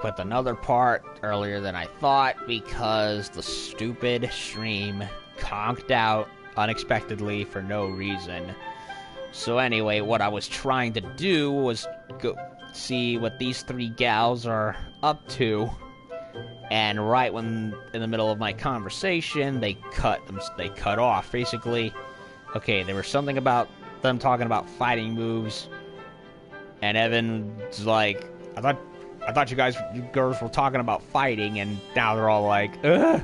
with another part earlier than I thought because the stupid stream conked out unexpectedly for no reason. So anyway, what I was trying to do was go see what these three gals are up to, and right when in the middle of my conversation, they cut off. Basically, okay, there was something about them talking about fighting moves, and Evan's like, I thought you girls were talking about fighting, and now they're all like, ugh.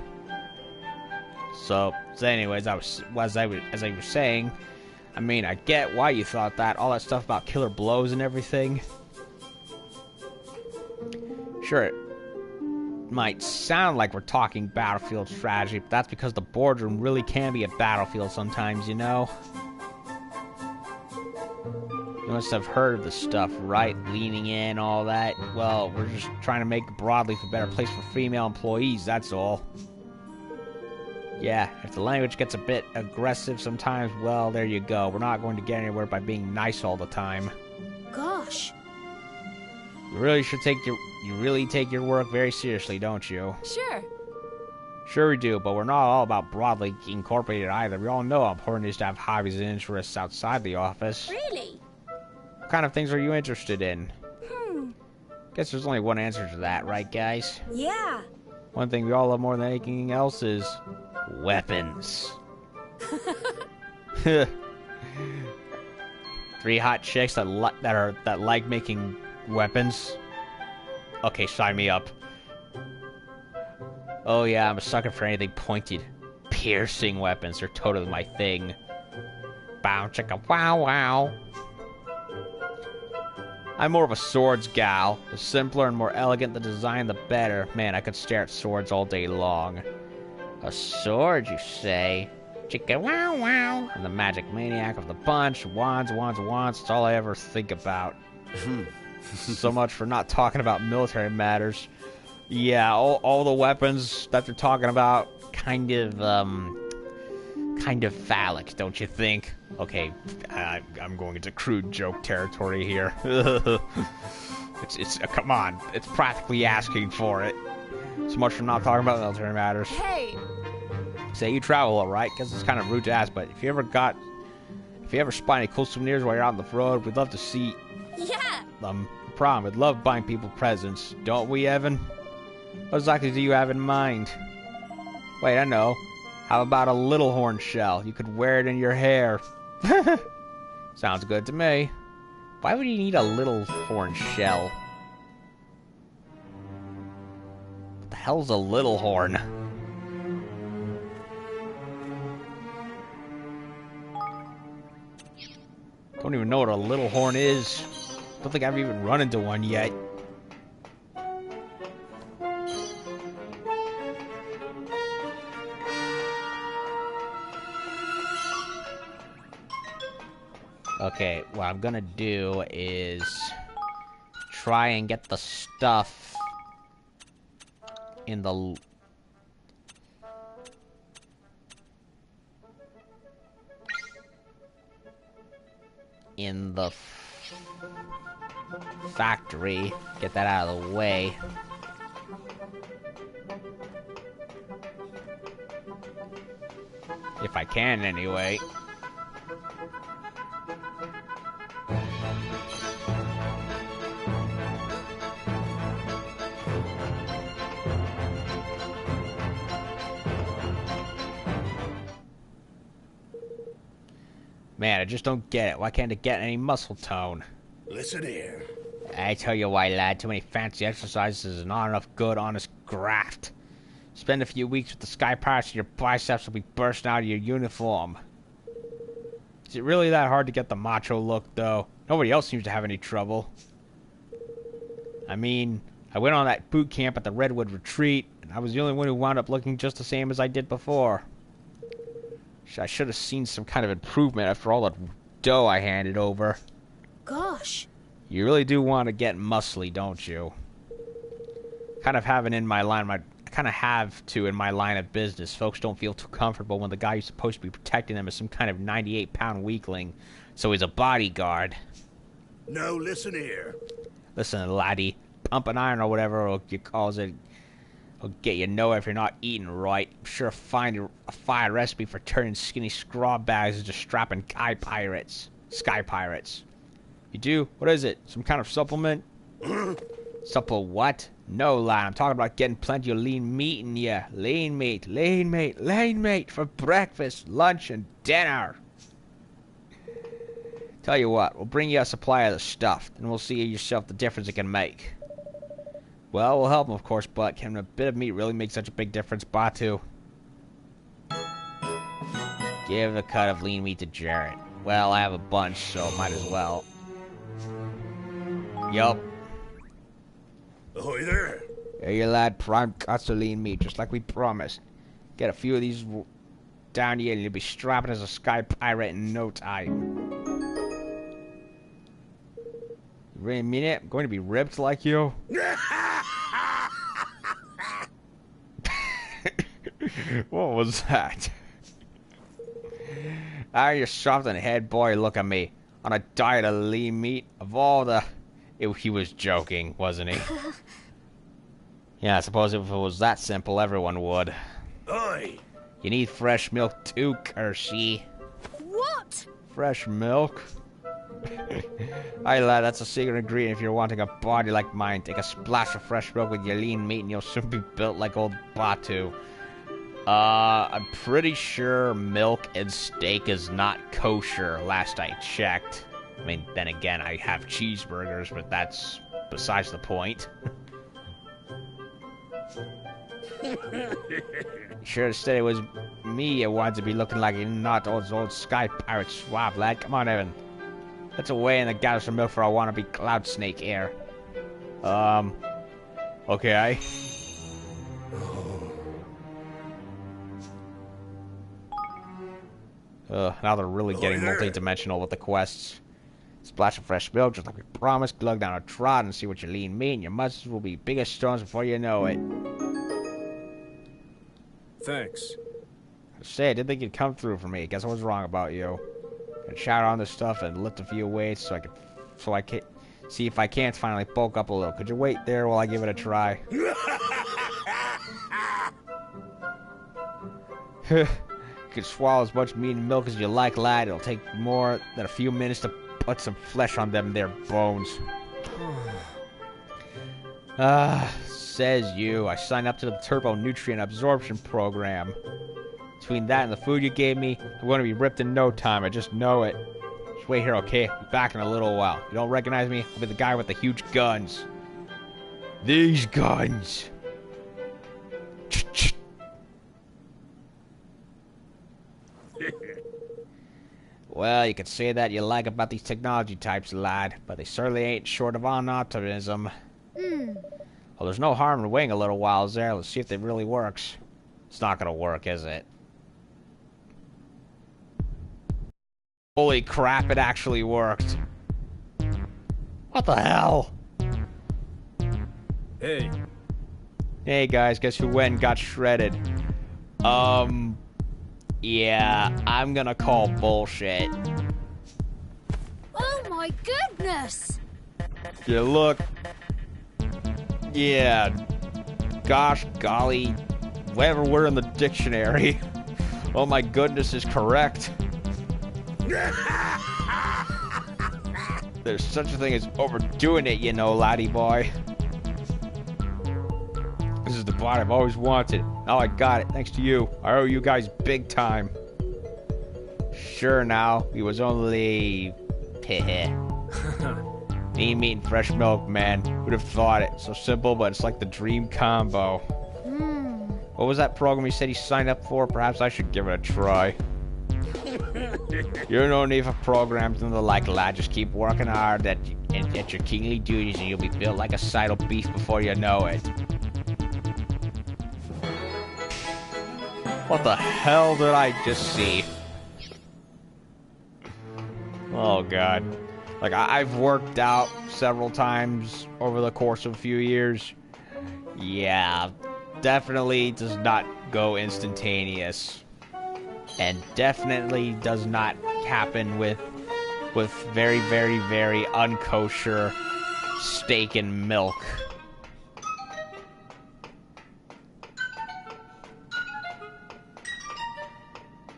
So anyways, as I was saying, I mean, I get why you thought that. All that stuff about killer blows and everything. Sure, it might sound like we're talking battlefield strategy, but that's because the boardroom really can be a battlefield sometimes, you know? You must have heard of this stuff, right? Leaning in, all that. Well, we're just trying to make Broadleaf a better place for female employees, that's all. Yeah, if the language gets a bit aggressive sometimes, well, there you go. We're not going to get anywhere by being nice all the time. Gosh. You really take your work very seriously, don't you? Sure. Sure we do, but we're not all about Broadleaf Incorporated either. We all know how important it is to have hobbies and interests outside the office. Really? What kind of things are you interested in? Guess there's only one answer to that, right, guys? Yeah. One thing we all love more than anything else is weapons. Three hot chicks that like making weapons. Okay, sign me up. Oh yeah, I'm a sucker for anything pointed, piercing weapons. They're totally my thing. Bow chicka wow wow. I'm more of a swords gal. The simpler and more elegant the design, the better. Man, I could stare at swords all day long. A sword, you say? Chicka wow wow. I'm the magic maniac of the bunch. Wands, wands, wands. It's all I ever think about. So much for not talking about military matters. Yeah, all the weapons that they're talking about, kind of phallic, don't you think? Okay, I'm going into crude joke territory here. It's come on, it's practically asking for it. So much for not talking about military matters. Hey. Say you travel, all right? Guess it's kind of rude to ask, but if you ever spot any cool souvenirs while you're out on the road, we'd love to see. Yeah. Prom. We'd love buying people presents, don't we, Evan? What exactly do you have in mind? Wait, I know. How about a little horn shell? You could wear it in your hair. Sounds good to me. Why would you need a little horn shell? What the hell's a little horn? Don't even know what a little horn is. Don't think I've even run into one yet. Okay, what I'm gonna do is try and get the stuff in the factory. Get that out of the way. If I can, anyway. Man, I just don't get it. Why can't it get any muscle tone? Listen here. I tell you why, lad. Too many fancy exercises and not enough good, honest graft. Spend a few weeks with the Sky Pirates and your biceps will be bursting out of your uniform. Is it really that hard to get the macho look, though? Nobody else seems to have any trouble. I mean, I went on that boot camp at the Redwood Retreat, and I was the only one who wound up looking just the same as I did before. I should have seen some kind of improvement after all the dough I handed over. Gosh. You really do want to get muscly, don't you? Kind of have in my line of business. Folks don't feel too comfortable when the guy who's supposed to be protecting them is some kind of 98-pound weakling, so he's a bodyguard. No, listen here. Listen, laddie. pumping iron or whatever you calls it. It'll get you nowhere if you're not eating right. I'm sure find a fire recipe for turning skinny scraw bags into strapping sky pirates. You do? What is it? Some kind of supplement? Supple what? No, lad. I'm talking about getting plenty of lean meat in ya. Lean meat for breakfast, lunch, and dinner. Tell you what, we'll bring you a supply of the stuff, and we'll see yourself the difference it can make. Well, we'll help him, of course, but can a bit of meat really make such a big difference, Batu? Give a cut of lean meat to Jarrett. Well, I have a bunch, so might as well. Yup. Ahoy there. Here you lad, prime cuts of lean meat, just like we promised. Get a few of these down here and you'll be strapping as a sky pirate in no time. You really mean it? I'm going to be ripped like you? What was that? Ah, you're soft on the head, boy. Look at me. On a diet of lean meat. Of all the... he was joking, wasn't he? Yeah, I suppose if it was that simple, everyone would. Oi! You need fresh milk too, Kersey. What? Fresh milk? Aye, lad, that's a secret ingredient if you're wanting a body like mine. Take a splash of fresh milk with your lean meat and you'll soon be built like old Batu. I'm pretty sure milk and steak is not kosher, last I checked. I mean, then again, I have cheeseburgers, but that's besides the point. Sure, said it was me you wanted to be looking like not those old sky pirate swab, lad. Come on, Evan. Let's away and gather some milk for our wannabe cloud snake here. Okay. Now they're really getting multi-dimensional with the quests. Splash of fresh milk, just like we promised. Glug down a trot and see what your lean meat and your muscles will be big as stones before you know it. Thanks. I say, I didn't think you'd come through for me. Guess I was wrong about you. I shout on this stuff and lift a few weights so I can see if I can't finally bulk up a little. Could you wait there while I give it a try? You can swallow as much meat and milk as you like, lad. It'll take more than a few minutes to put some flesh on them there bones. Says you. I signed up to the Turbo Nutrient Absorption Program. Between that and the food you gave me, I'm going to be ripped in no time. I just know it. Just wait here, okay? I'll be back in a little while. If you don't recognize me, I'll be the guy with the huge guns. These guns. Well, you could say that you like about these technology types, lad, but they certainly ain't short of optimism. Well, there's no harm in waiting a little while there. Let's see if it really works. It's not gonna work, is it? Holy crap, it actually worked. What the hell? Hey. Hey guys, guess who went and got shredded? Yeah, I'm gonna call bullshit. Oh my goodness! Yeah, look. Yeah. Gosh, golly. Whatever word in the dictionary. Oh my goodness is correct. There's such a thing as overdoing it, you know, laddie boy. This is the bot I've always wanted. Now I got it, thanks to you. I owe you guys big time. Sure now, he was only... Heh. Lean meat and fresh milk, man. Who'd have thought it? So simple, but it's like the dream combo. What was that program he said he signed up for? Perhaps I should give it a try. You're no need for programs and the like, lad. Just keep working hard at your kingly duties and you'll be built like a sidle beast before you know it. What the hell did I just see? Oh god. Like, I've worked out several times over the course of a few years. Yeah, definitely does not go instantaneous. And definitely does not happen with very, very, very unkosher steak and milk.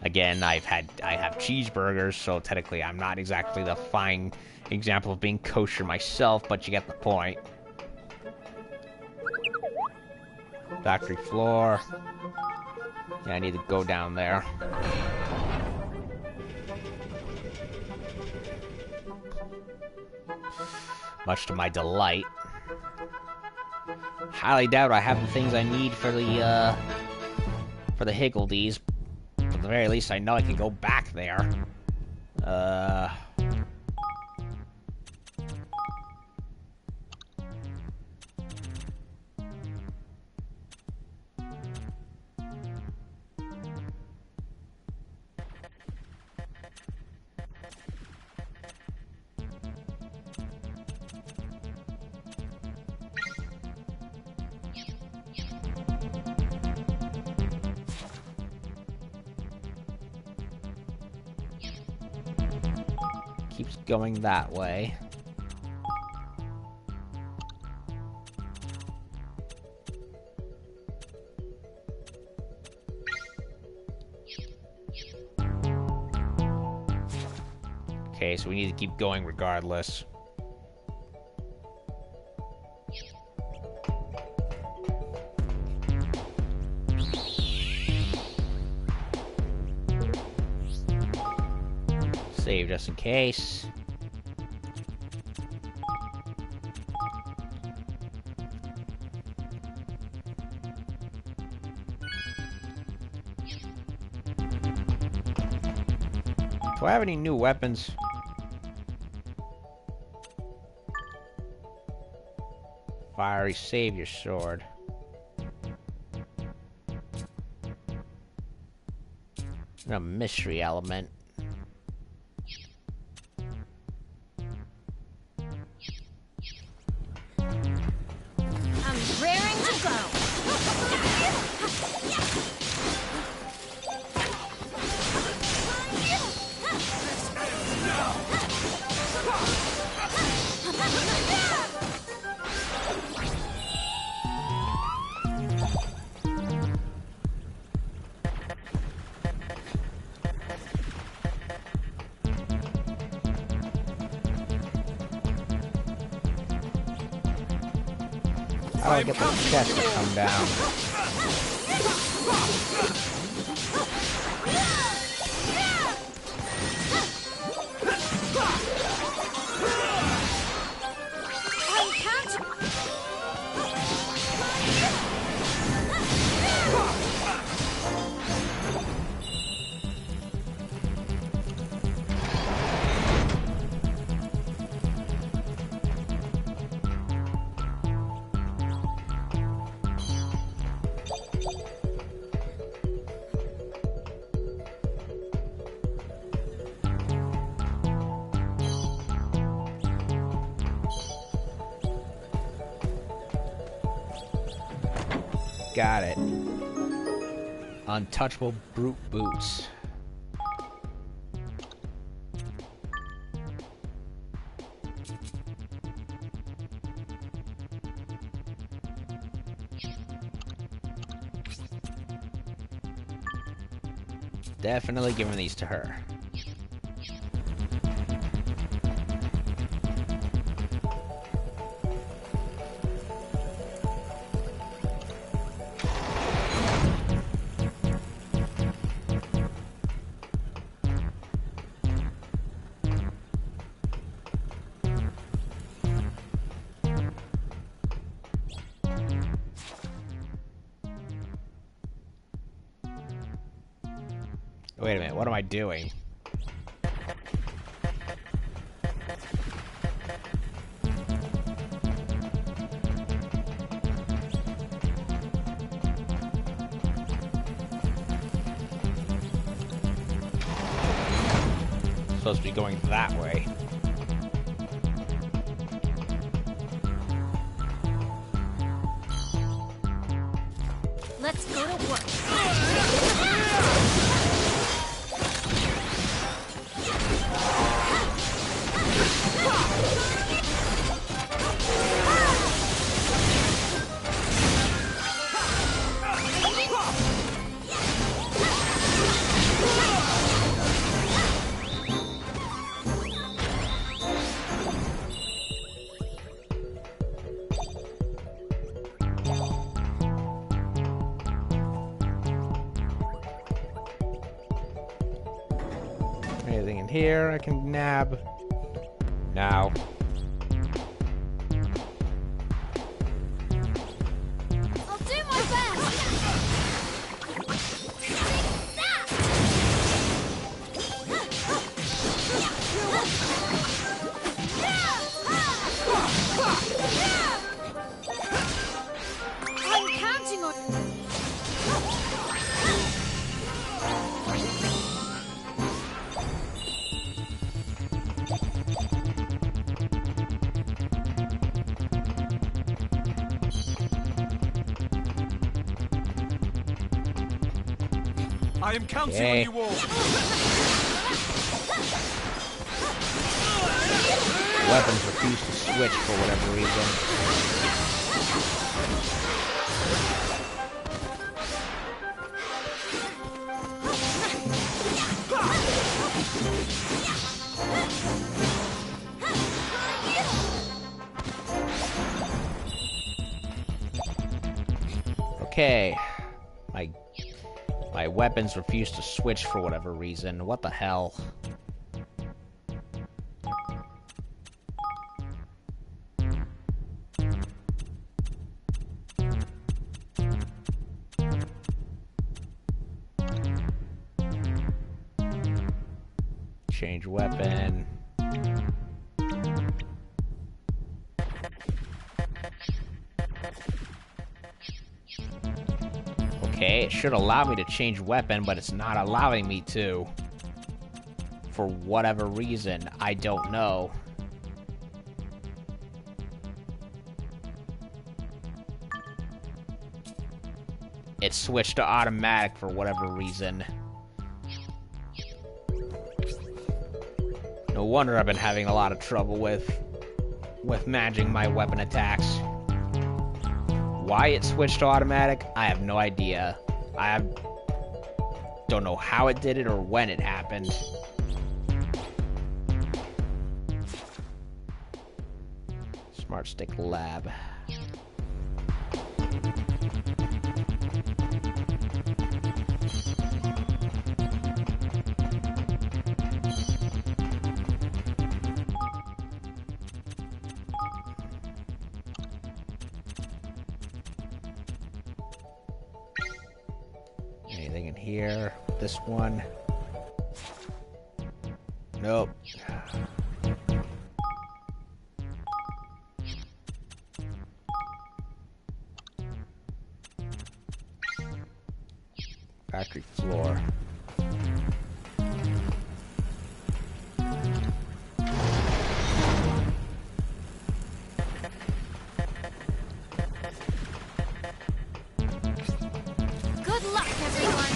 Again, I have cheeseburgers, so technically I'm not exactly the fine example of being kosher myself, but you get the point. Factory floor. Yeah, I need to go down there. Much to my delight. Highly doubt I have the things I need for the Higgledies. At the very least, I know I can go back there. Keeps going that way. Okay, so we need to keep going regardless. Save just in case. Do I have any new weapons? Fiery Savior Sword. And a mystery element. I'm raring to go. How do I get the chest to come down? Got it. Untouchable brute boots. Definitely giving these to her. Wait a minute, what am I doing? Supposed to be going that way. Let's go to work. in here I can nab? No. I'll do my best. I'm counting on. I am counting on Okay. you all. Weapons refuse to switch for whatever reason. Okay. My weapons refuse to switch for whatever reason. What the hell? Change weapon. Okay, it should allow me to change weapon, but it's not allowing me to. For whatever reason, I don't know. It switched to automatic for whatever reason. No wonder I've been having a lot of trouble with managing my weapon attacks. Why it switched to automatic, I have no idea. Don't know how it did it or when it happened. Smart Stick Lab. Anything in here? This one? Nope. Factory floor. Good luck, everyone.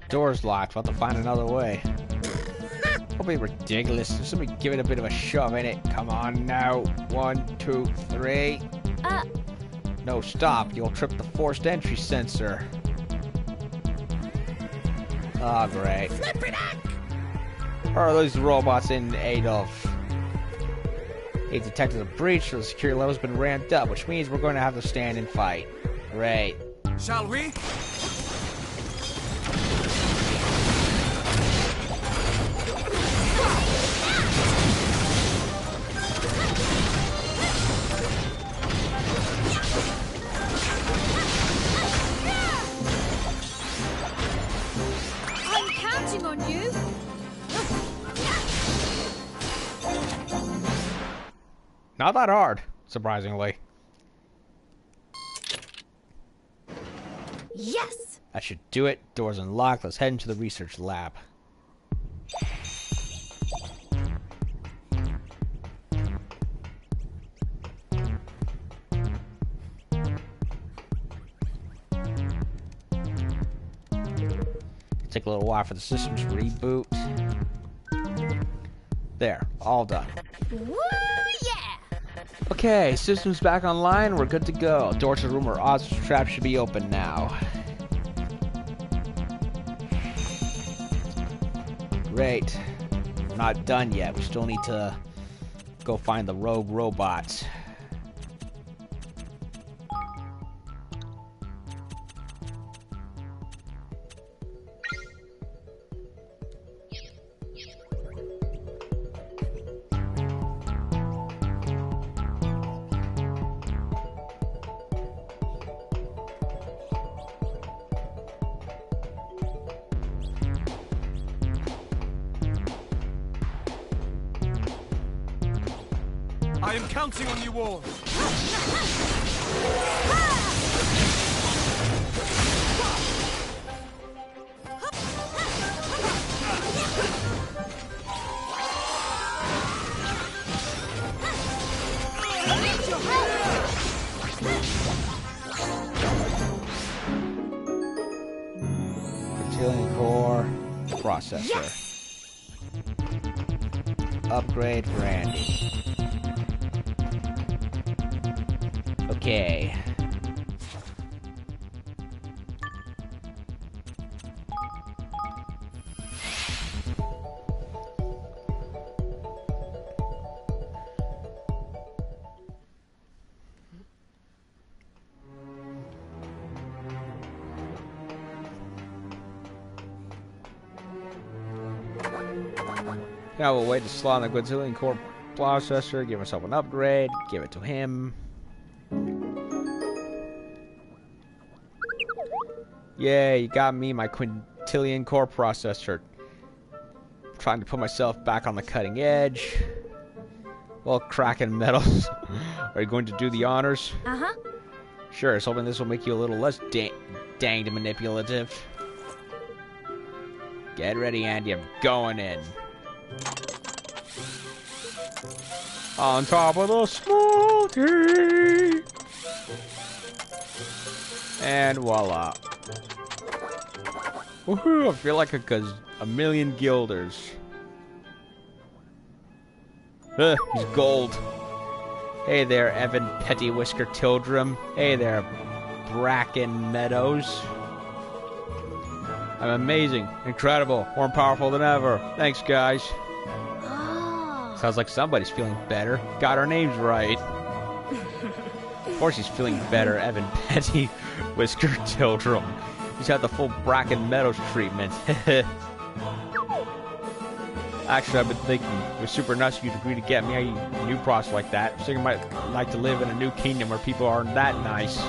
Door's locked. We'll have to find another way. Probably ridiculous. Just let me give it a bit of a shove in it. Come on now. 1, 2, 3. No, stop. You'll trip the forced entry sensor. Oh, great. Or are those robots in aid of? They've detected a breach, so the security level's been ramped up, which means we're going to have to stand and fight. Great. Shall we? I'm counting on you. Not that hard, surprisingly. Yes. That should do it. Door's unlocked. Let's head into the research lab. Take a little while for the system to reboot. There, all done. Woo, yeah. Okay, system's back online. We're good to go. Door to the room where Oz was trapped should be open now. Great. Not done yet. We still need to go find the rogue robots. I am counting on you all. Reptilian core processor. Upgrade for Andy. Okay. Now we'll wait to slot on the Godzillion core processor, give myself an upgrade, give it to him. Yay, you got me my quintillion core processor. Trying to put myself back on the cutting edge. Well, cracking metals. Are you going to do the honors? Uh-huh. Sure, I was hoping this will make you a little less danged manipulative. Get ready, Andy, I'm going in. On top of the smoky. And voila. Woohoo, I feel like a million guilders. He's gold. Hey there, Evan Petty Whisker Tildrum. Hey there, Bracken Meadows. I'm amazing, incredible, more powerful than ever. Thanks, guys. Oh. Sounds like somebody's feeling better. Got our names right. Of course he's feeling better, Evan Petty Whisker Tildrum. He's had the full Bracken Meadows treatment. Actually, I've been thinking it was super nice of you to agree to get me a new process like that. I think I might like to live in a new kingdom where people aren't that nice.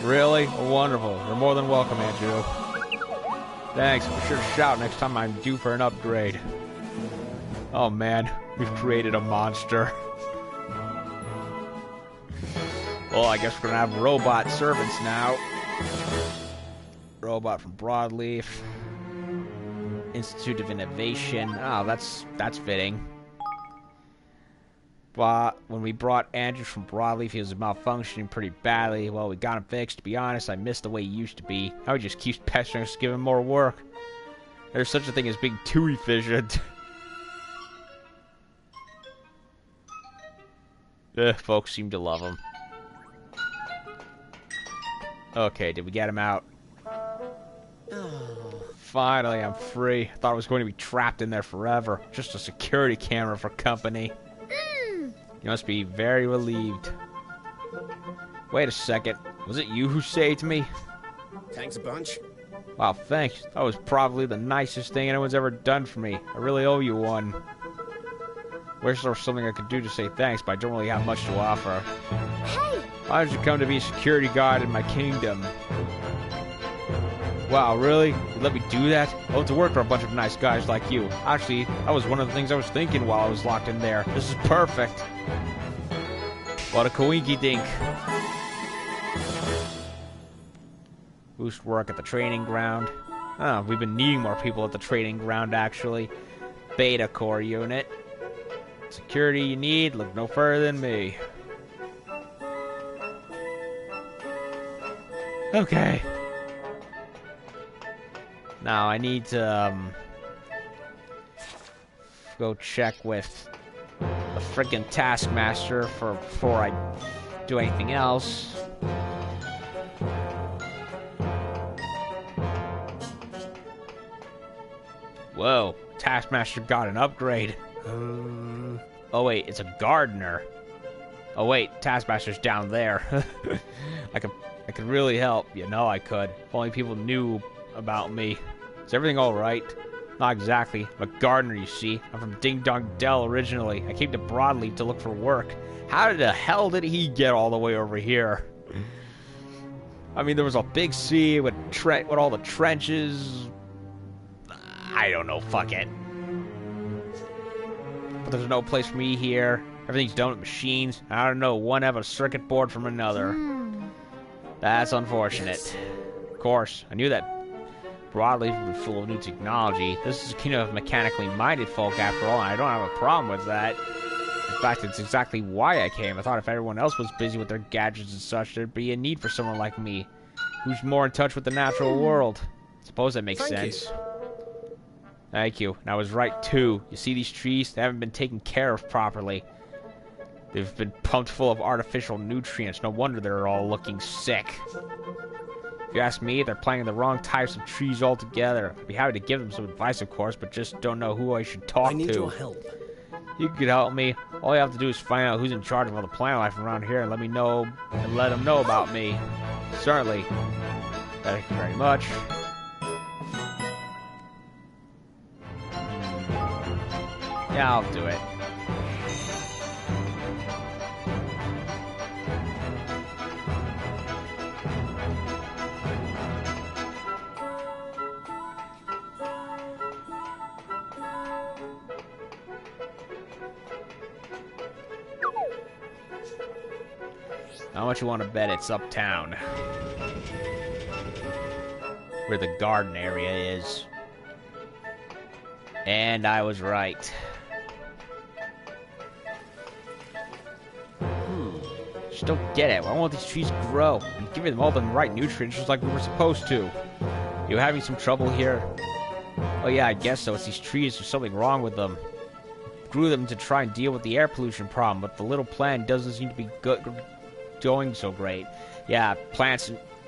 Really? Wonderful. You're more than welcome, Andrew. Thanks. Be sure to shout next time I'm due for an upgrade. Oh man, we've created a monster. Well, I guess we're gonna have robot servants now. Robot from Broadleaf. Institute of Innovation. Oh, that's fitting. when we brought Andrew from Broadleaf, he was malfunctioning pretty badly. Well, we got him fixed. To be honest, I miss the way he used to be. Now he just keeps pestering us to give him more work. There's such a thing as being too efficient. Folks seem to love him. Okay, did we get him out? Finally, I'm free. I thought I was going to be trapped in there forever. Just a security camera for company. You must be very relieved. Wait a second. Was it you who saved me? Thanks a bunch. Wow, thanks. That was probably the nicest thing anyone's ever done for me. I really owe you one. Wish there was something I could do to say thanks, but I don't really have much to offer. Hey! Why did you come to be a security guard in my kingdom? Wow, really? You let me do that? I want to work for a bunch of nice guys like you. Actually, that was one of the things I was thinking while I was locked in there. This is perfect. What a coinky dink. Boost work at the training ground. Oh, we've been needing more people at the training ground, actually. Beta core unit. Security you need, look no further than me. Okay. Now I need to go check with the freaking Taskmaster before I do anything else. Whoa, Taskmaster got an upgrade. Oh wait, it's a gardener. Oh wait, Taskmaster's down there. I could really help. You know I could. If only people knew about me. Is everything alright? Not exactly. I'm a gardener, you see. I'm from Ding Dong Dell originally. I came to Broadleaf to look for work. How the hell did he get all the way over here? I mean, there was a big sea with all the trenches. I don't know, fuck it. But there's no place for me here. Everything's done with machines. I don't know one have a circuit board from another. That's unfortunate. Of course, I knew that Broadleaf would be full of new technology. This is a kingdom of mechanically minded folk after all, and I don't have a problem with that. In fact, it's exactly why I came. I thought if everyone else was busy with their gadgets and such, there'd be a need for someone like me, who's more in touch with the natural world. Suppose that makes sense. Thank you. And I was right, too. You see these trees? They haven't been taken care of properly. They've been pumped full of artificial nutrients. No wonder they're all looking sick. If you ask me, they're planting the wrong types of trees altogether. I'd be happy to give them some advice, of course, but just don't know who I should talk to. I need your help. You could help me. All you have to do is find out who's in charge of all the plant life around here and let me know, and let them know about me. Certainly. Thank you very much. Yeah, I'll do it. How much you want to bet it's uptown? Where the garden area is. And I was right. Just don't get it. Why won't these trees grow? I'm giving them all the right nutrients just like we were supposed to. You having some trouble here? Oh yeah, I guess so. It's these trees. There's something wrong with them. Grew them to try and deal with the air pollution problem, but the little plant doesn't seem to be going so great. Yeah,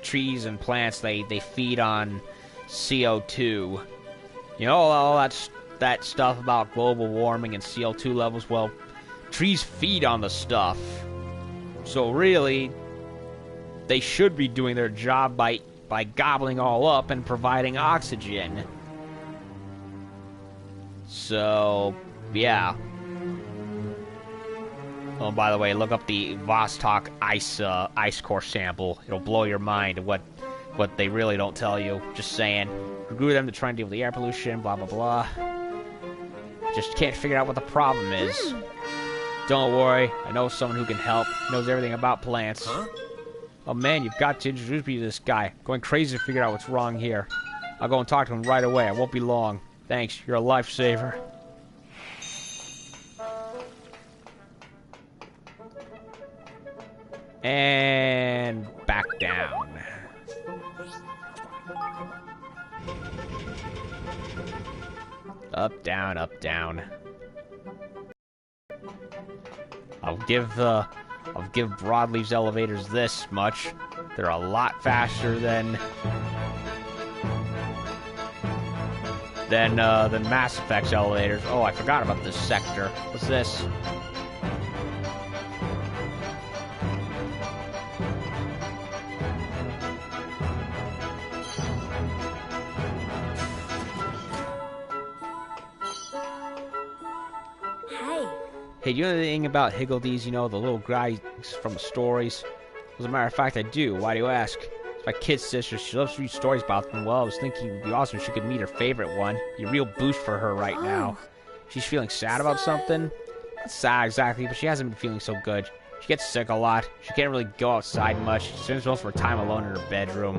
trees and plants, they feed on CO2. You know all that stuff about global warming and CO2 levels? Well, trees feed on the stuff. So really, they should be doing their job by gobbling all up and providing oxygen. So, yeah. Oh, by the way, look up the Vostok ice core sample. It'll blow your mind what they really don't tell you. Just saying. We grew them to try and deal with the air pollution, blah, blah, blah. Just can't figure out what the problem is. Don't worry, I know someone who can help. Knows everything about plants. Huh? Oh man, you've got to introduce me to this guy. Going crazy to figure out what's wrong here. I'll go and talk to him right away. I won't be long. Thanks, you're a lifesaver. And back down. Up, down, up, down. I'll give Broadleaf's elevators this much. They're a lot faster than Mass Effect's elevators. Oh, I forgot about this sector. What's this? Hey, do you know anything about Higgledees? You know, the little guys from the stories? As a matter of fact, I do. Why do you ask? It's my kid sister. She loves to read stories about them. Well, I was thinking it would be awesome if she could meet her favorite one. Be a real boost for her right now. She's feeling sad about something? Not sad exactly, but she hasn't been feeling so good. She gets sick a lot. She can't really go outside much. She spends most of her time alone in her bedroom.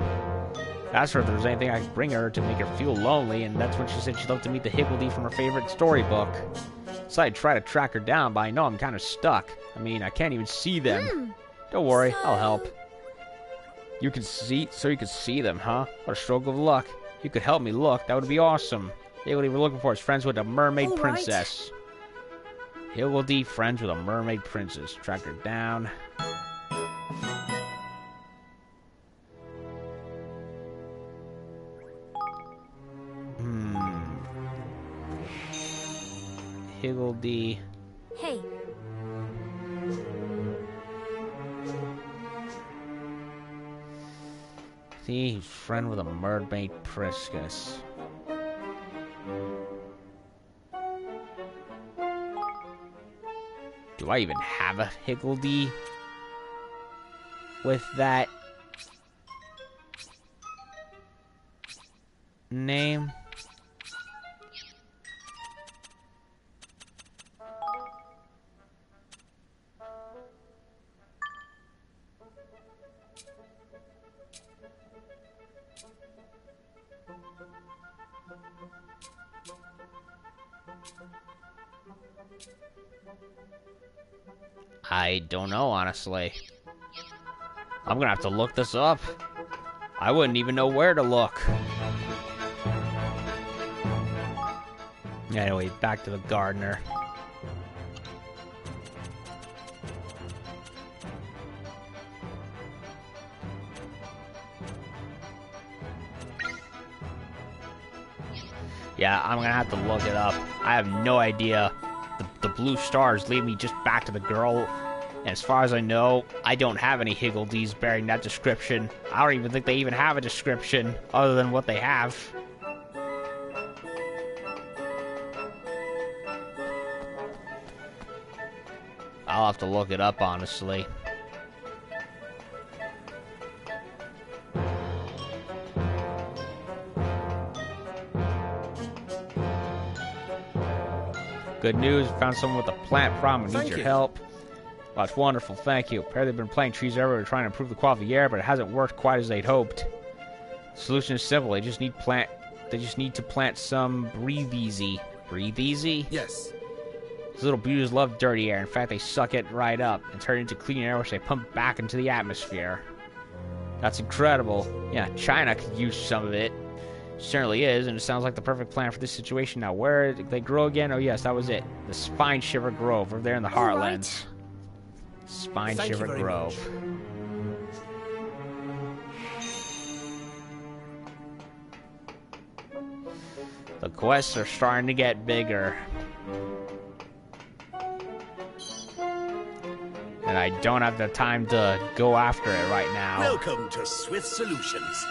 I asked her if there was anything I could bring her to make her feel lonely, and that's when she said she'd love to meet the Higgledy from her favorite storybook. So I'd try to track her down, but I know I'm kind of stuck. I mean, I can't even see them. Don't worry, I'll help. You can see them, huh? What a stroke of luck. If you could help me look, that would be awesome. Higgledy we're looking for is friends with a mermaid princess. Higgledy friends with a mermaid princess. Track her down. Higgledy. Hey. See, he's friend with a mermaid princess. Do I even have a Higgledy with that name? I don't know, honestly. I'm gonna have to look this up. I wouldn't even know where to look. Anyway, back to the gardener. Yeah, I'm gonna have to look it up. I have no idea. The blue stars lead me just back to the girl. And as far as I know, I don't have any Higgledees bearing that description. I don't even think they even have a description other than what they have. I'll have to look it up, honestly. Good news, found someone with a plant problem and needs your help. Well, that's wonderful, thank you. Apparently they've been planting trees everywhere trying to improve the quality of the air, but it hasn't worked quite as they'd hoped. The solution is simple, they just need to plant some Breathe Easy. Breathe Easy? Yes. These little beauties love dirty air. In fact, they suck it right up and turn it into clean air, which they pump back into the atmosphere. That's incredible. Yeah, China could use some of it. Certainly is, and it sounds like the perfect plan for this situation. Now, where did they grow again? Oh, yes, that was it. The Spine Shiver Grove, over there in the Heartlands. Spine Shiver Grove. The quests are starting to get bigger. And I don't have the time to go after it right now. Welcome to Swift Solutions.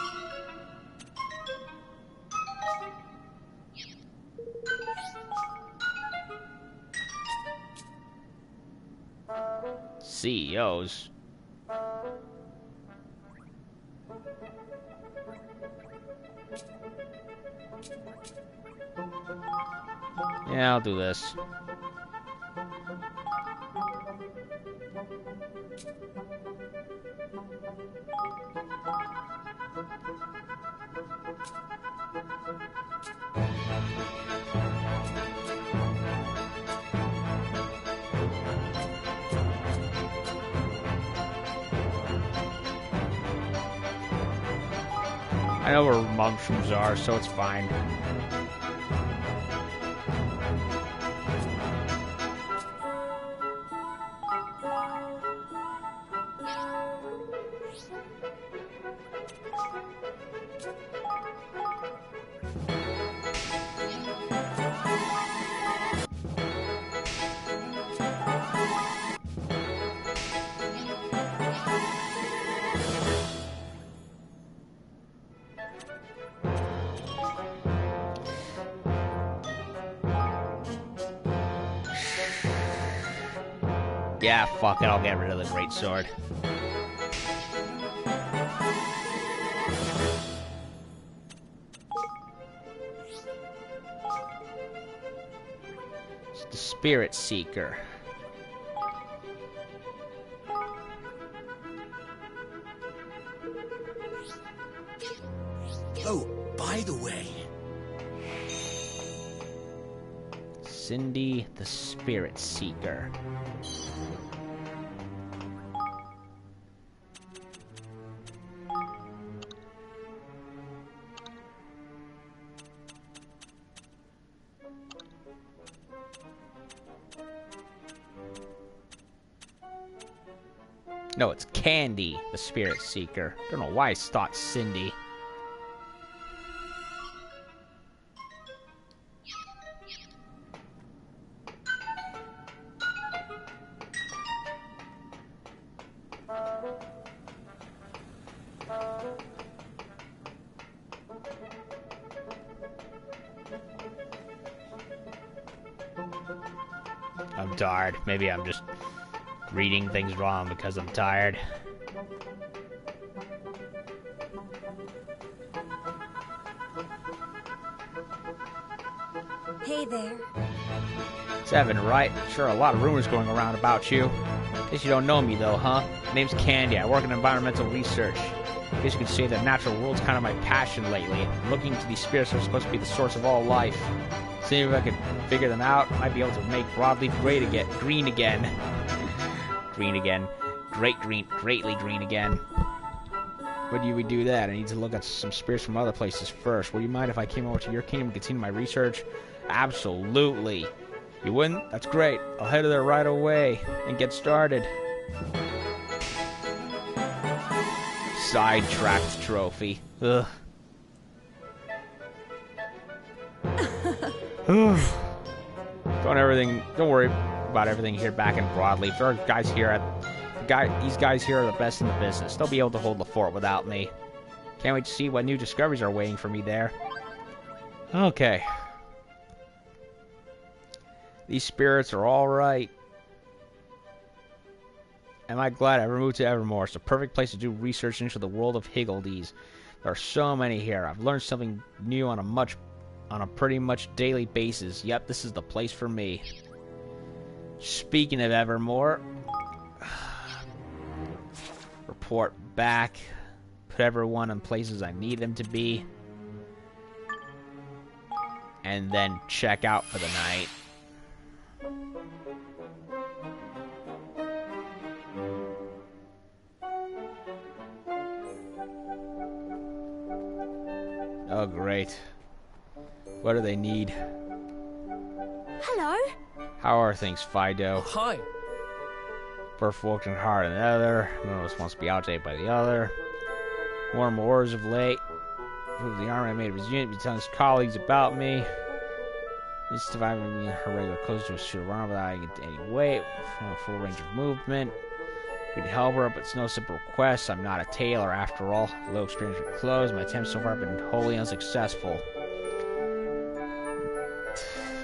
CEOs. Yeah, I'll do this. I know where mushrooms are, so it's fine. Yeah, fuck it, I'll get rid of the great sword. It's the Spirit Seeker. Oh, by the way, Cindy the Spirit Seeker. No, it's Candy, the Spirit Seeker. Don't know why I thought Cindy. I'm tired. Maybe I'm just reading things wrong because I'm tired. Hey there. It's Evan, right? Sure, a lot of rumors going around about you. Guess you don't know me, though, huh? My name's Candy. I work in environmental research. Guess you could say that natural world's kind of my passion lately. Looking into these spirits are supposed to be the source of all life. Seeing if I could figure them out, I might be able to make broadleaf green again. Green again. Greatly green again. But do we do that? I need to look at some spirits from other places first. Would you mind if I came over to your kingdom and continue my research? Absolutely. You wouldn't? That's great. I'll head there right away and get started. Sidetracked trophy. Ugh. Don't worry about everything here back in Broadleaf. There are guys here these guys here are the best in the business. They'll be able to hold the fort without me. Can't wait to see what new discoveries are waiting for me there. Okay. These spirits are all right. Am I glad I ever moved to Evermore? It's the perfect place to do research into the world of Higgledies. There are so many here. I've learned something new on a pretty much daily basis. Yep, this is the place for me. Speaking of Evermore, report back, put everyone in places I need them to be, and then check out for the night. Oh, great. What do they need? Hello. How are things, Fido? Hi. Birth working hard on the other. None of us wants to be outdated by the other. More and more orders of late. The army made of his unit, be telling his colleagues about me. He's surviving me her regular clothes to a shoot around without any weight, full range of movement. We could help her, but it's no simple request. I'm not a tailor after all. Low experience with clothes. My attempts so far have been wholly unsuccessful.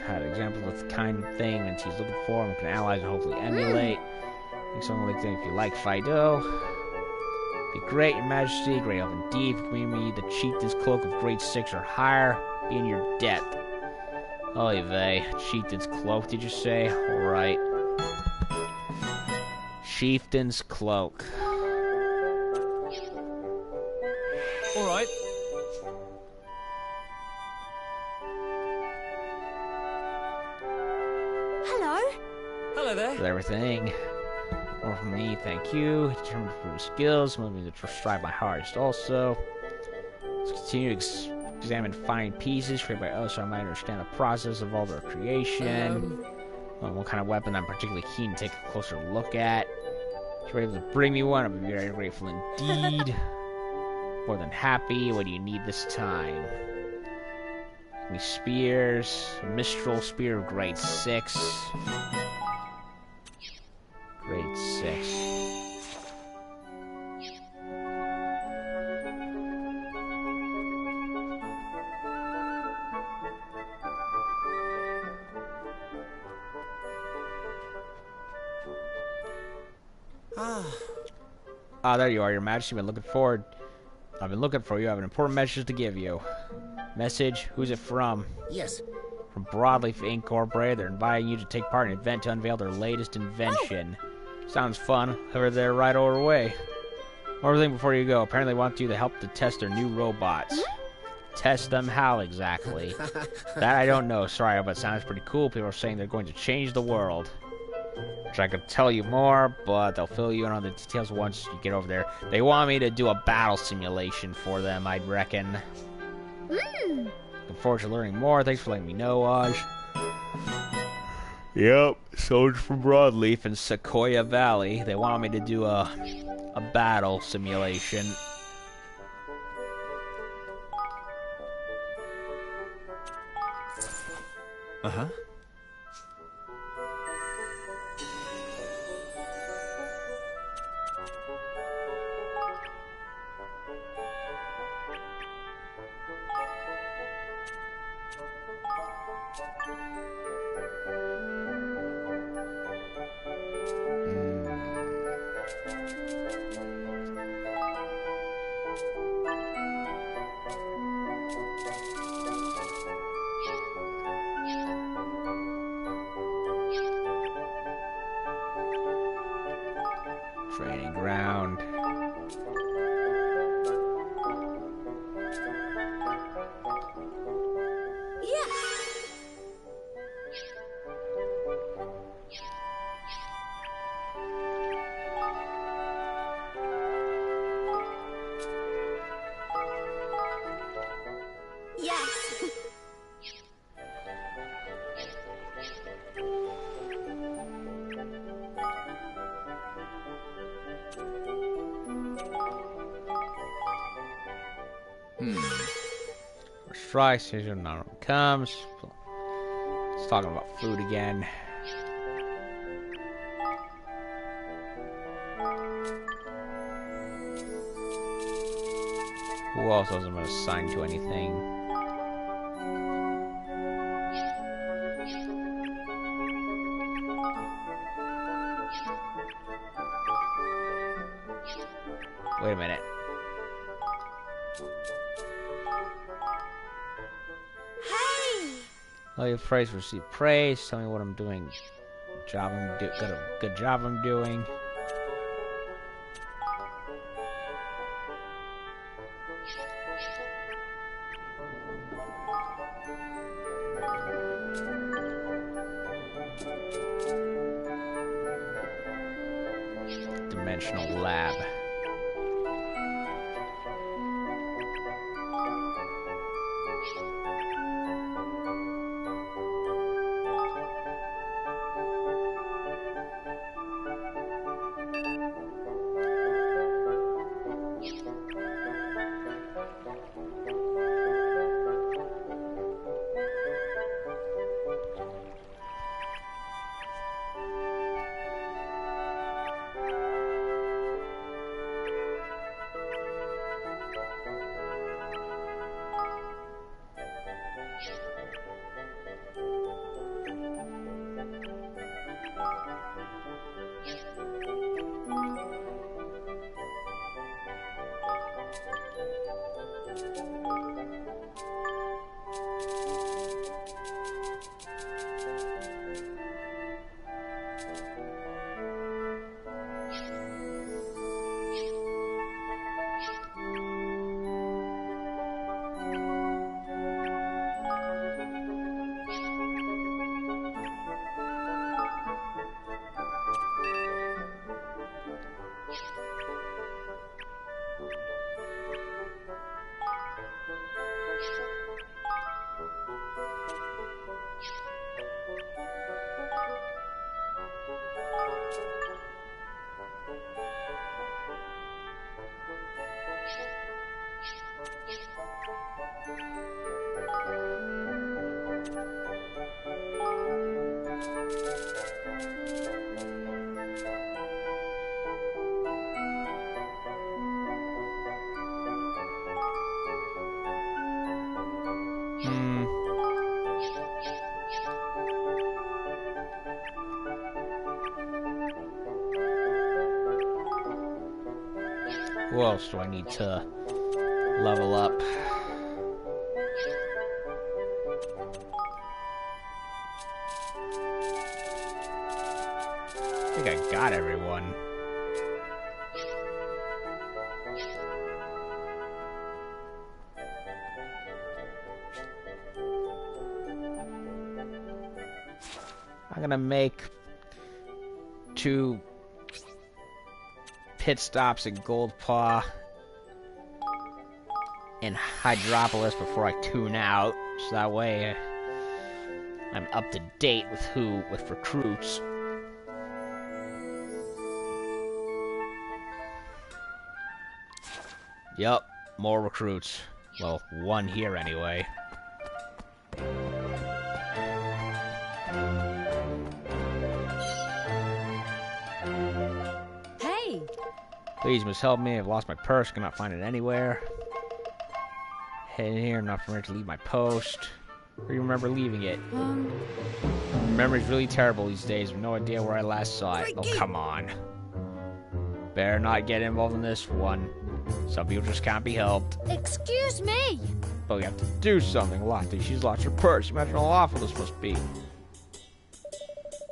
Had examples of the kind of thing that he's looking for and can analyze and hopefully emulate. Make something like that if you like Fido. Be great, Your Majesty. Great help indeed. If you command me the chieftain's cloak of grade 6 or higher, be in your debt. Oy vey. Chieftain's cloak, did you say? Alright. Chieftain's cloak. Alright. Hello. Hello there. With everything. More from me, thank you. Determined to prove skills, moving to strive my hardest also. Let's continue to examine fine pieces created by others so I might understand the process of all their creation. What kind of weapon I'm particularly keen to take a closer look at. If you're able to bring me one, I'll be very grateful indeed. More than happy. What do you need this time? Give me spears. Mistral spear, grade 6. Grade 6. Ah, there you are, Your Majesty. I've been looking for you. I have an important message to give you. Message? Who's it from? Yes. From Broadleaf Incorporated. They're inviting you to take part in an event to unveil their latest invention. Sounds fun. Over there right over way. One more thing before you go. Apparently they want you to help to test their new robots. Test them how exactly? That I don't know. Sorry, but it sounds pretty cool. People are saying they're going to change the world. Which I could tell you more, but they'll fill you in on the details once you get over there. They want me to do a battle simulation for them, I'd reckon. Looking forward to learning more. Thanks for letting me know, Aj. Yep, soldiers from Broadleaf and Sequoia Valley. They want me to do a battle simulation. Uh-huh. Training ground. Yes. Strike season now comes. Let's talk about food again. Who else wasn't assigned to anything? Wait a minute. All your praise receive praise. Tell me what I'm doing. Good job I'm doing. Dimensional lab. Who else do I need to level up? I think I got everyone. I'm gonna make 2 pit stops at Goldpaw and Hydropolis before I tune out, so that way I'm up to date with recruits. Yup, more recruits. Well, 1 here anyway. Hey! Please, must help me. I've lost my purse. Cannot find it anywhere. Head in here. I'm not permitted to leave my post. Or you remember leaving it? Memory's really terrible these days. I have no idea where I last saw it. Oh, come on. Better not get involved in this one. Some people just can't be helped. Excuse me! But we have to do something. Lottie, she's lost her purse. Imagine how awful this must be.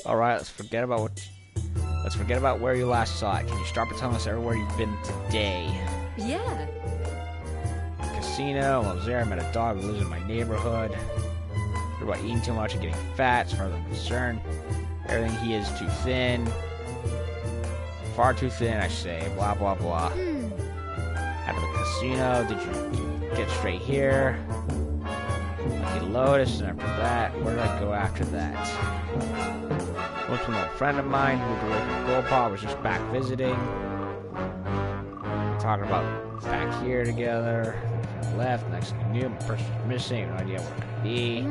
Alright, let's forget about where you last saw it. Can you start by telling us everywhere you've been today? Yeah. Casino. While I was there, I met a dog who lives in my neighborhood. Heard about eating too much and getting fat, as far as I'm concerned. Everything he is too thin. Far too thin, I say. Blah, blah, blah. After the casino, did you get straight here? Lucky Lotus, and after that, where did I go after that? Went to an old friend of mine who moved away from Goldpaw, was just back visiting. Talking about back here together. Left, next thing I knew, my purse was missing, no idea where it could be.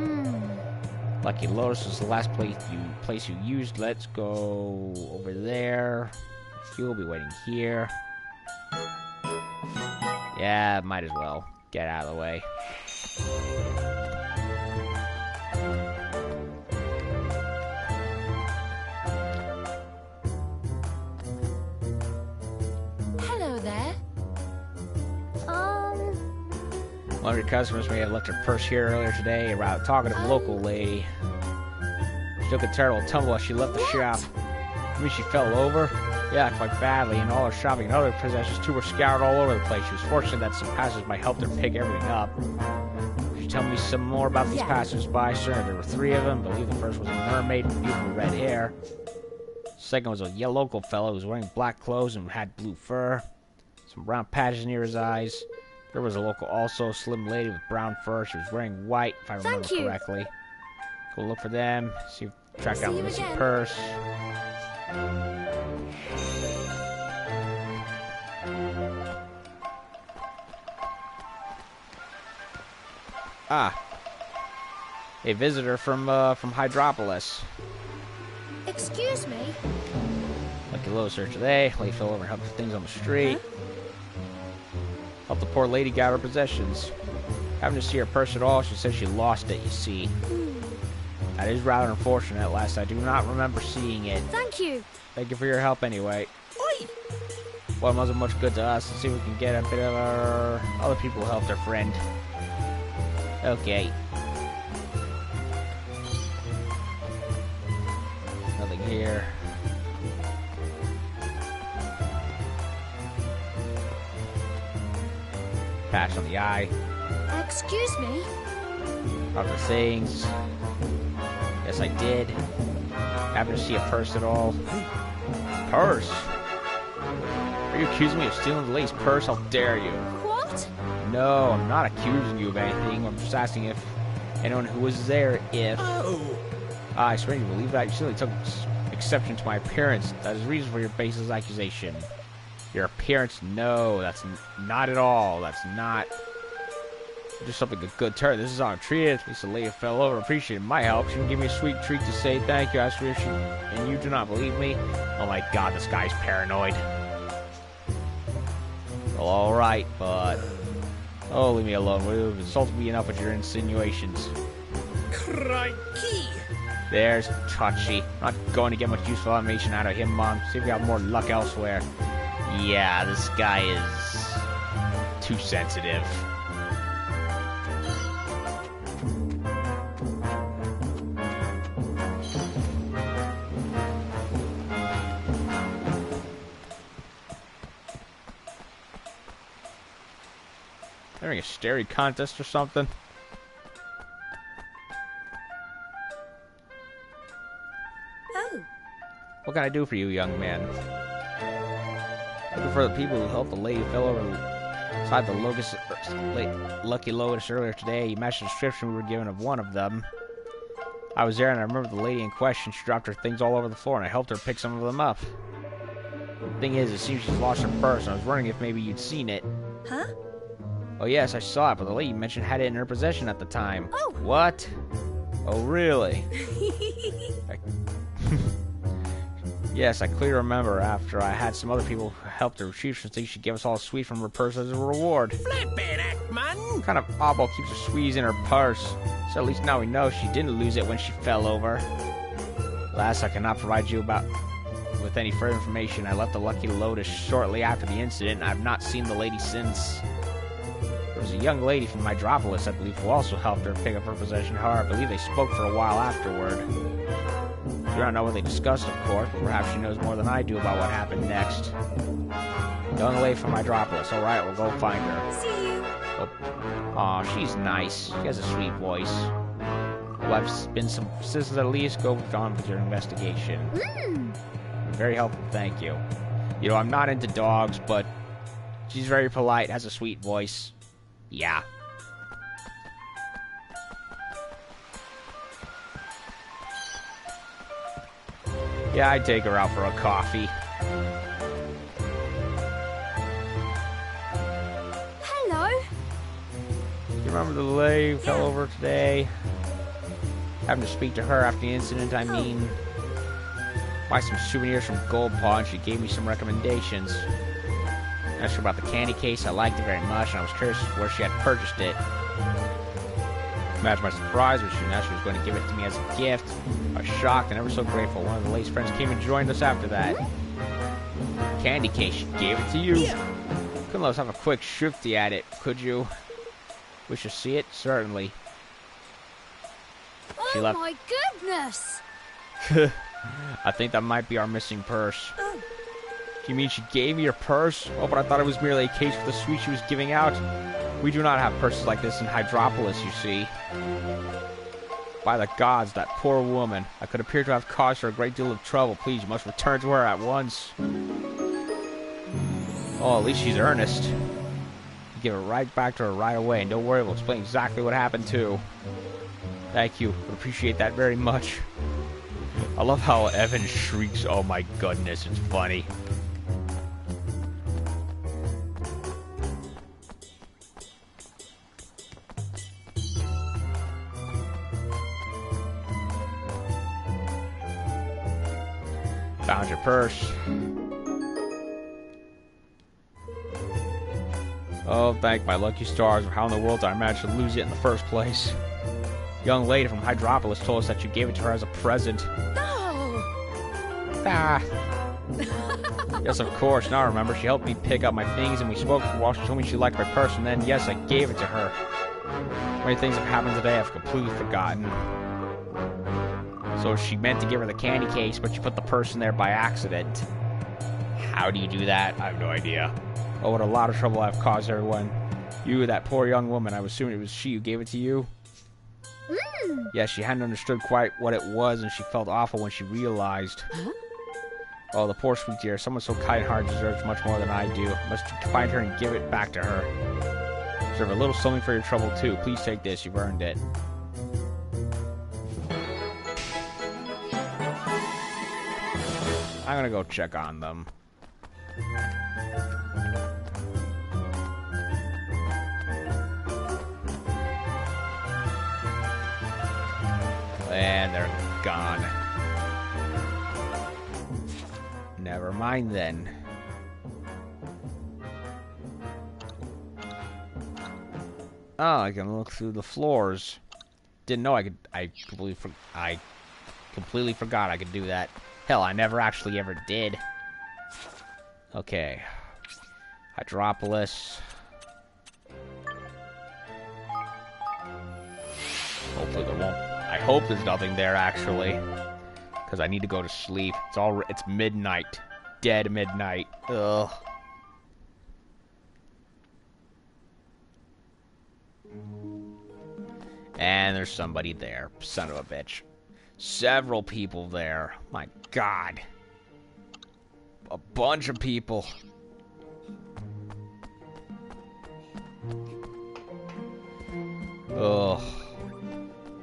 Lucky Lotus was the last place you used. Let's go over there. You'll be waiting here. Yeah, might as well. Get out of the way. Hello there. One of your customers may have left her purse here earlier today. A rather talkative local lady. She took a terrible tumble as she left the shop. I mean, she fell over. Yeah, quite badly, and all her shopping and other possessions too were scattered all over the place. She was fortunate that some passers-by helped her pick everything up. Could you tell me some more about these passers-by, sir? There were 3 of them. I believe the first was a mermaid with beautiful red hair. The second was a local fellow who was wearing black clothes and had blue fur. Some brown patches near his eyes. There was a local also, slim lady with brown fur. She was wearing white, if I remember correctly. Go look for them. See if track down the missing purse. Ah, a visitor from Hydropolis. Excuse me? Lucky Lotus search today. Lady fell over and helped with things on the street. Helped the poor lady get her possessions. Happened to see her purse at all. She said she lost it, you see. That is rather unfortunate. At last, I do not remember seeing it. Thank you. Thank you for your help anyway. Oi! Well, it wasn't much good to us. Let's see if we can get a bit of our other people who helped their friend. Okay. Nothing here. Patch on the eye. Excuse me? Other things. Yes, I did. Happen to see a purse at all? Purse? Are you accusing me of stealing the lady's purse? How dare you? What? No, I'm not accusing you of anything. I'm just asking if anyone who was there, if... I swear you believe that. You simply took exception to my appearance. That is the reason for your baseless accusation. Your appearance? No, that's not at all. That's not... just something a good turn. This is how I'm treated. At least the lady fell over. Appreciated my help. She can give me a sweet treat to say thank you. I swear she... and you do not believe me? Oh my god, this guy's paranoid. Well, alright, but... oh, leave me alone. You've insulted me enough with your insinuations. Crikey! There's Touchy. I'm not going to get much useful information out of him, Mom. See if we have more luck elsewhere. Yeah, this guy is... too sensitive. Having a staring contest or something? Oh. What can I do for you, young man? Looking for the people who helped the lady who fell over inside the Lucky Lotus earlier today. You matched the description we were given of one of them. I was there and I remember the lady in question. She dropped her things all over the floor and I helped her pick some of them up. The thing is, it seems she's lost her purse and I was wondering if maybe you'd seen it. Huh? Oh yes, I saw it, but the lady you mentioned had it in her possession at the time. Oh. What? Oh really? Yes, I clearly remember after I had some other people who helped her retrieve some things, she gave us all a sweet from her purse as a reward. Flippin' heck, man! What kind of oddball keeps her sweeties in her purse? So at least now we know she didn't lose it when she fell over. Last, I cannot provide you with any further information. I left the Lucky Lotus shortly after the incident, and I have not seen the lady since. There was a young lady from Hydropolis, I believe, who also helped her pick up her possession. However, I believe they spoke for a while afterward. We don't know what they discussed, of course, but perhaps she knows more than I do about what happened next. Young lady from Hydropolis. Alright, we'll go find her. See you. Oh, aw, she's nice. She has a sweet voice. Well, I've been some assistance at least. Go on with your investigation. Very helpful, thank you. You know, I'm not into dogs, but she's very polite, has a sweet voice. Yeah. Yeah, I'd take her out for a coffee. Hello. You remember the lady who fell over today? Having to speak to her after the incident, I mean. Buy some souvenirs from Gold Paw, and she gave me some recommendations. I asked her about the candy case. I liked it very much, and I was curious where she had purchased it. Imagine my surprise when she announced she was going to give it to me as a gift. I was shocked and ever so grateful. One of the lady's friends came and joined us after that. Candy case, she gave it to you. Couldn't let us have a quick shifty at it, could you? Wish to see it? Certainly. She Oh left. my goodness. I think that might be our missing purse. You mean she gave me her purse? Oh, but I thought it was merely a case for the sweet she was giving out. We do not have purses like this in Hydropolis, you see. By the gods, that poor woman. I could appear to have caused her a great deal of trouble. Please, you must return to her at once. Oh, at least she's earnest. Give it right back to her right away, and don't worry, we'll explain exactly what happened too. Thank you. Would appreciate that very much. I love how Evan shrieks. Oh my goodness, it's funny. Found your purse. Oh, thank my lucky stars. How in the world did I manage to lose it in the first place? Young lady from Hydropolis told us that you gave it to her as a present. No. Ah. Yes, of course. Now I remember. She helped me pick up my things, and we spoke for a while. She told me she liked my purse, and then, yes, I gave it to her. Many things have happened today I've completely forgotten. So she meant to give her the candy case, but she put the purse in there by accident. How do you do that? I have no idea. Oh, what a lot of trouble I've caused everyone. You, that poor young woman, I was assuming it was she who gave it to you? Yes, she hadn't understood quite what it was, and she felt awful when she realized. Huh? Oh, the poor sweet dear. Someone so kind-hearted deserves much more than I do. I must find her and give it back to her. Deserve a little something for your trouble, too. Please take this. You've earned it. I'm gonna go check on them. And they're gone. Never mind then. Oh, I can look through the floors. Didn't know I could. I completely forgot I could do that. Hell, I never actually ever did. Okay. Hydropolis. hopefully there won't. I hope there's nothing there, actually. Because I need to go to sleep. It's midnight. Dead midnight. Ugh. And there's somebody there. Son of a bitch. Several people there. My God. A bunch of people. Ugh.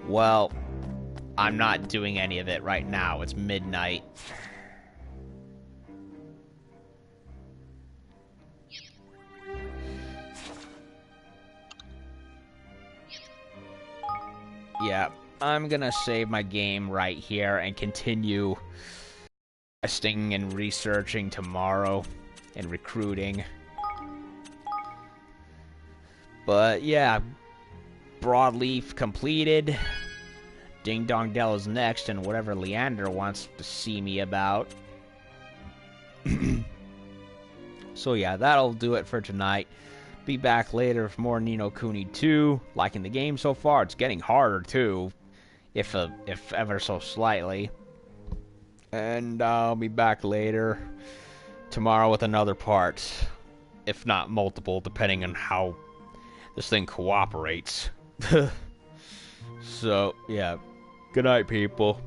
Well, I'm not doing any of it right now. It's midnight. Yeah, I'm gonna save my game right here and continue testing and researching tomorrow and recruiting. But yeah, Broadleaf completed. Ding Dong Dell is next, and whatever Leander wants to see me about. So yeah, that'll do it for tonight. Be back later for more Ni no Kuni 2. Liking the game so far. It's getting harder too, if ever so slightly. And I'll be back later tomorrow with another part, if not multiple, depending on how this thing cooperates. So yeah, good night, people.